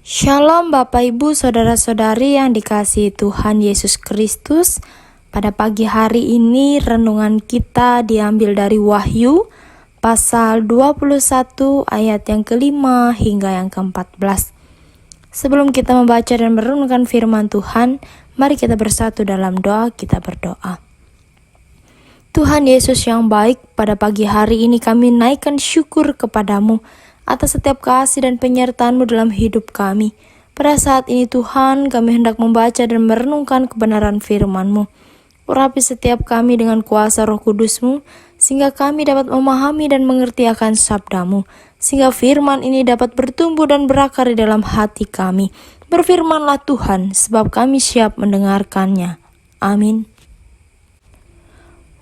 Shalom Bapak Ibu Saudara-saudari yang dikasihi Tuhan Yesus Kristus. Pada pagi hari ini renungan kita diambil dari Wahyu pasal 21 ayat yang kelima hingga yang ke-14. Sebelum kita membaca dan merenungkan firman Tuhan, mari kita bersatu dalam doa. Kita berdoa. Tuhan Yesus yang baik, pada pagi hari ini kami naikkan syukur kepadamu atas setiap kasih dan penyertaan-Mu dalam hidup kami. Pada saat ini Tuhan, kami hendak membaca dan merenungkan kebenaran firman-Mu. Urapi setiap kami dengan kuasa Roh Kudus-Mu, sehingga kami dapat memahami dan mengerti akan sabda-Mu, sehingga firman ini dapat bertumbuh dan berakar di dalam hati kami. Berfirmanlah Tuhan, sebab kami siap mendengarkannya. Amin.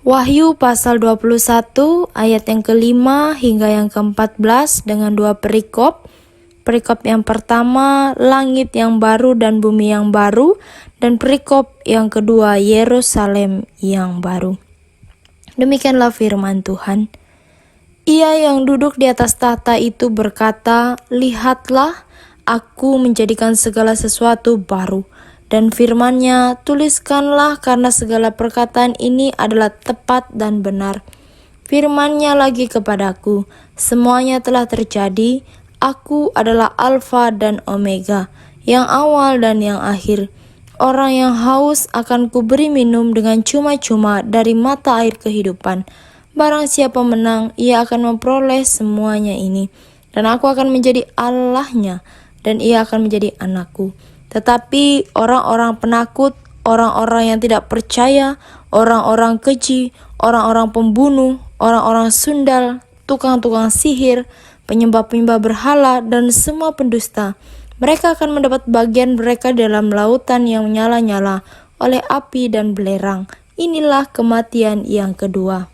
Wahyu pasal 21 ayat yang kelima hingga yang ke-14 dengan dua perikop. Perikop yang pertama, langit yang baru dan bumi yang baru, dan perikop yang kedua, Yerusalem yang baru. Demikianlah firman Tuhan. Ia yang duduk di atas tahta itu berkata, "Lihatlah, aku menjadikan segala sesuatu baru." Dan firman-Nya, "Tuliskanlah, karena segala perkataan ini adalah tepat dan benar." Firman-Nya lagi kepadaku, "Semuanya telah terjadi. Aku adalah Alfa dan Omega, yang awal dan yang akhir. Orang yang haus akan kuberi minum dengan cuma-cuma dari mata air kehidupan. Barang siapa menang, ia akan memperoleh semuanya ini. Dan aku akan menjadi Allahnya, dan ia akan menjadi anakku. Tetapi orang-orang penakut, orang-orang yang tidak percaya, orang-orang keji, orang-orang pembunuh, orang-orang sundal, tukang-tukang sihir, penyembah-penyembah berhala, dan semua pendusta, mereka akan mendapat bagian mereka dalam lautan yang menyala-nyala oleh api dan belerang. Inilah kematian yang kedua."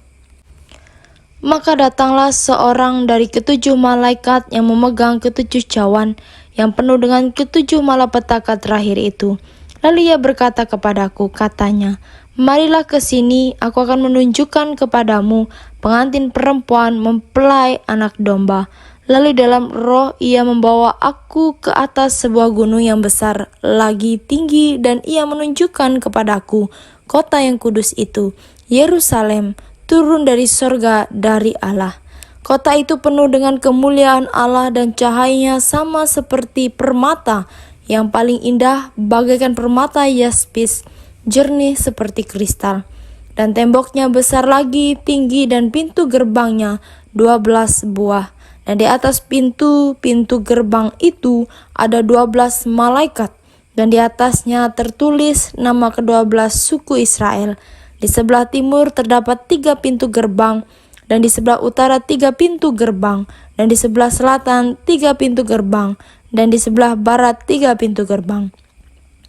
Maka datanglah seorang dari ketujuh malaikat yang memegang ketujuh cawan, yang penuh dengan ketujuh malapetaka terakhir itu. Lalu ia berkata kepadaku, katanya, "Marilah ke sini, aku akan menunjukkan kepadamu pengantin perempuan mempelai anak domba." Lalu dalam roh ia membawa aku ke atas sebuah gunung yang besar lagi tinggi, dan ia menunjukkan kepadaku kota yang kudus itu, Yerusalem, turun dari sorga dari Allah. Kota itu penuh dengan kemuliaan Allah, dan cahayanya sama seperti permata yang paling indah, bagaikan permata yaspis, jernih seperti kristal. Dan temboknya besar lagi, tinggi, dan pintu gerbangnya 12 buah. Dan di atas pintu gerbang itu ada 12 malaikat, dan di atasnya tertulis nama ke-12 suku Israel. Di sebelah timur terdapat 3 pintu gerbang, dan di sebelah utara 3 pintu gerbang, dan di sebelah selatan 3 pintu gerbang, dan di sebelah barat 3 pintu gerbang.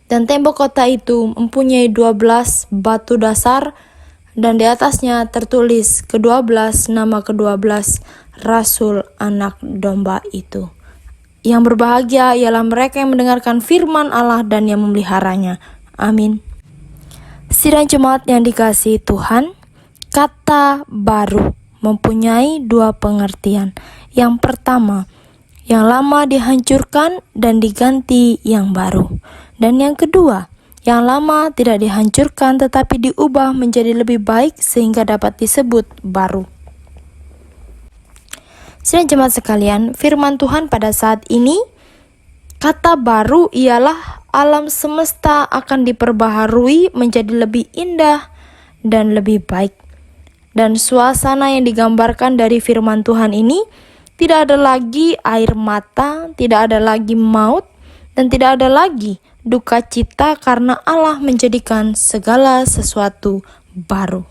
Dan tembok kota itu mempunyai 12 batu dasar, dan di atasnya tertulis ke-12 nama ke-12 Rasul Anak Domba itu. Yang berbahagia ialah mereka yang mendengarkan firman Allah dan yang memeliharanya. Amin. Sidang jemaat yang dikasihi Tuhan, kata baru mempunyai dua pengertian. Yang pertama, yang lama dihancurkan dan diganti yang baru. Dan yang kedua, yang lama tidak dihancurkan tetapi diubah menjadi lebih baik sehingga dapat disebut baru. Sidang jemaat sekalian, firman Tuhan pada saat ini, kata baru ialah alam semesta akan diperbaharui menjadi lebih indah dan lebih baik. Dan suasana yang digambarkan dari firman Tuhan ini, tidak ada lagi air mata, tidak ada lagi maut, dan tidak ada lagi duka cita karena Allah menjadikan segala sesuatu baru.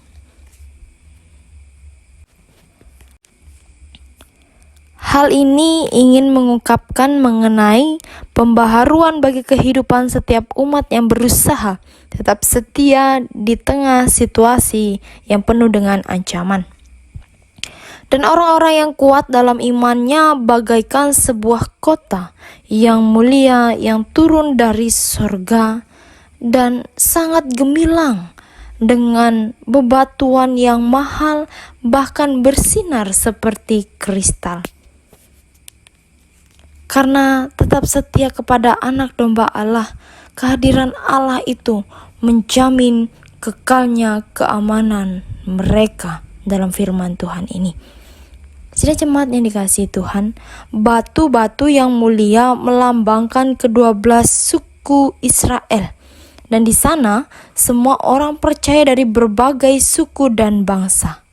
Hal ini ingin mengungkapkan mengenai pembaharuan bagi kehidupan setiap umat yang berusaha tetap setia di tengah situasi yang penuh dengan ancaman. Dan orang-orang yang kuat dalam imannya bagaikan sebuah kota yang mulia yang turun dari sorga dan sangat gemilang dengan bebatuan yang mahal, bahkan bersinar seperti kristal. Karena tetap setia kepada anak domba Allah, kehadiran Allah itu menjamin kekalnya keamanan mereka dalam firman Tuhan ini. Sidang jemaat yang dikasihi Tuhan, batu-batu yang mulia melambangkan ke-12 suku Israel. Dan di sana semua orang percaya dari berbagai suku dan bangsa.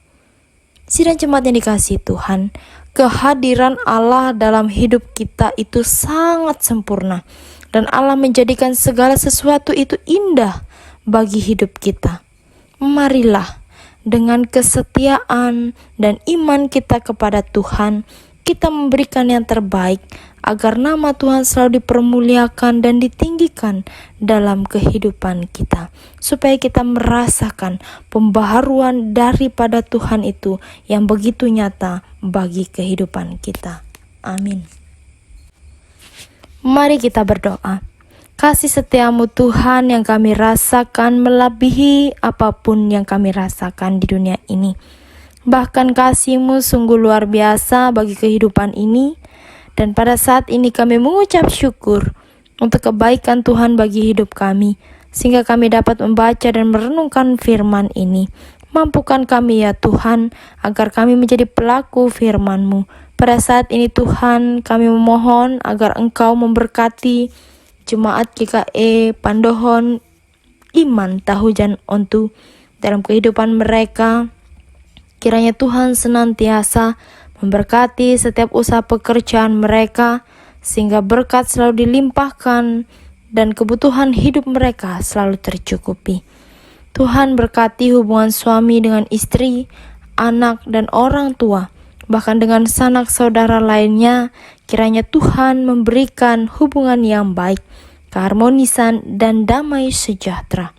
Sidang jemaat yang dikasihi Tuhan, kehadiran Allah dalam hidup kita itu sangat sempurna. Dan Allah menjadikan segala sesuatu itu indah bagi hidup kita. Marilah dengan kesetiaan dan iman kita kepada Tuhan, kita memberikan yang terbaik agar nama Tuhan selalu dipermuliakan dan ditinggikan dalam kehidupan kita, supaya kita merasakan pembaharuan daripada Tuhan itu yang begitu nyata bagi kehidupan kita. Amin. Mari kita berdoa. Kasih setiamu Tuhan yang kami rasakan melebihi apapun yang kami rasakan di dunia ini. Bahkan kasih-Mu sungguh luar biasa bagi kehidupan ini. Dan pada saat ini kami mengucap syukur untuk kebaikan Tuhan bagi hidup kami, sehingga kami dapat membaca dan merenungkan firman ini. Mampukan kami ya Tuhan, agar kami menjadi pelaku firman-Mu. Pada saat ini Tuhan, kami memohon agar Engkau memberkati Jemaat GKE Pandohon Iman Tahujan Ontu dalam kehidupan mereka. Kiranya Tuhan senantiasa memberkati setiap usaha pekerjaan mereka, sehingga berkat selalu dilimpahkan dan kebutuhan hidup mereka selalu tercukupi. Tuhan berkati hubungan suami dengan istri, anak dan orang tua, bahkan dengan sanak saudara lainnya. Kiranya Tuhan memberikan hubungan yang baik, keharmonisan dan damai sejahtera.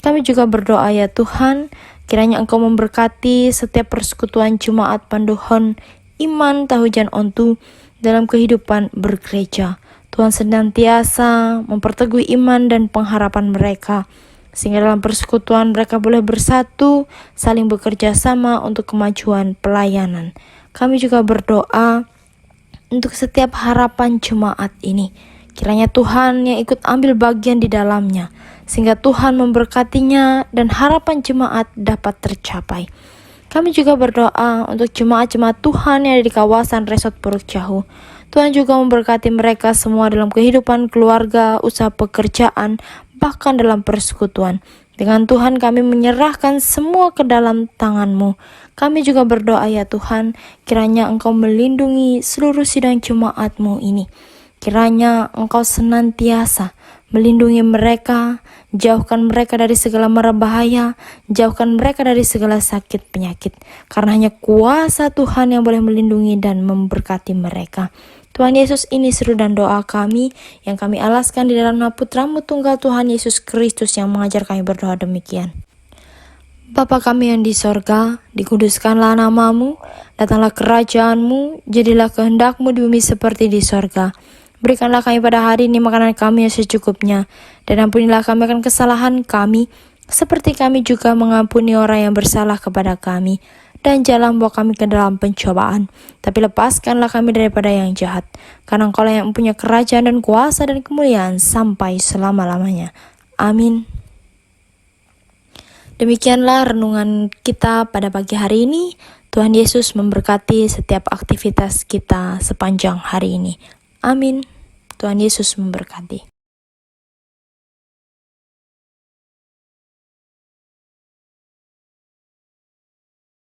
Kami juga berdoa ya Tuhan, kiranya Engkau memberkati setiap persekutuan Jemaat Pandohon Iman Tahujan Ontu dalam kehidupan bergereja. Tuhan senantiasa memperteguhi iman dan pengharapan mereka, sehingga dalam persekutuan mereka boleh bersatu, saling bekerja sama untuk kemajuan pelayanan. Kami juga berdoa untuk setiap harapan jemaat ini. Kiranya Tuhan yang ikut ambil bagian di dalamnya, sehingga Tuhan memberkatinya dan harapan jemaat dapat tercapai. Kami juga berdoa untuk jemaat-jemaat Tuhan yang ada di kawasan Resort Puruk Jauh. Tuhan juga memberkati mereka semua dalam kehidupan keluarga, usaha pekerjaan, bahkan dalam persekutuan. Dengan Tuhan kami menyerahkan semua ke dalam tangan-Mu. Kami juga berdoa ya Tuhan, kiranya Engkau melindungi seluruh sidang jemaat-Mu ini. Kiranya Engkau senantiasa melindungi mereka, jauhkan mereka dari segala mara bahaya, jauhkan mereka dari segala sakit penyakit. Karena hanya kuasa Tuhan yang boleh melindungi dan memberkati mereka. Tuhan Yesus, ini seru dan doa kami yang kami alaskan di dalam nama Putra-Mu tunggal Tuhan Yesus Kristus yang mengajar kami berdoa demikian. Bapa kami yang di sorga, dikuduskanlah nama-Mu, datanglah kerajaan-Mu, jadilah kehendak-Mu di bumi seperti di sorga. Berikanlah kami pada hari ini makanan kami yang secukupnya, dan ampunilah kami akan kesalahan kami, seperti kami juga mengampuni orang yang bersalah kepada kami. Dan janganlah membawa kami ke dalam pencobaan, tapi lepaskanlah kami daripada yang jahat. Karena Engkau yang mempunyai kerajaan dan kuasa dan kemuliaan sampai selama-lamanya. Amin. Demikianlah renungan kita pada pagi hari ini. Tuhan Yesus memberkati setiap aktivitas kita sepanjang hari ini. Amin. Tuhan Yesus memberkati.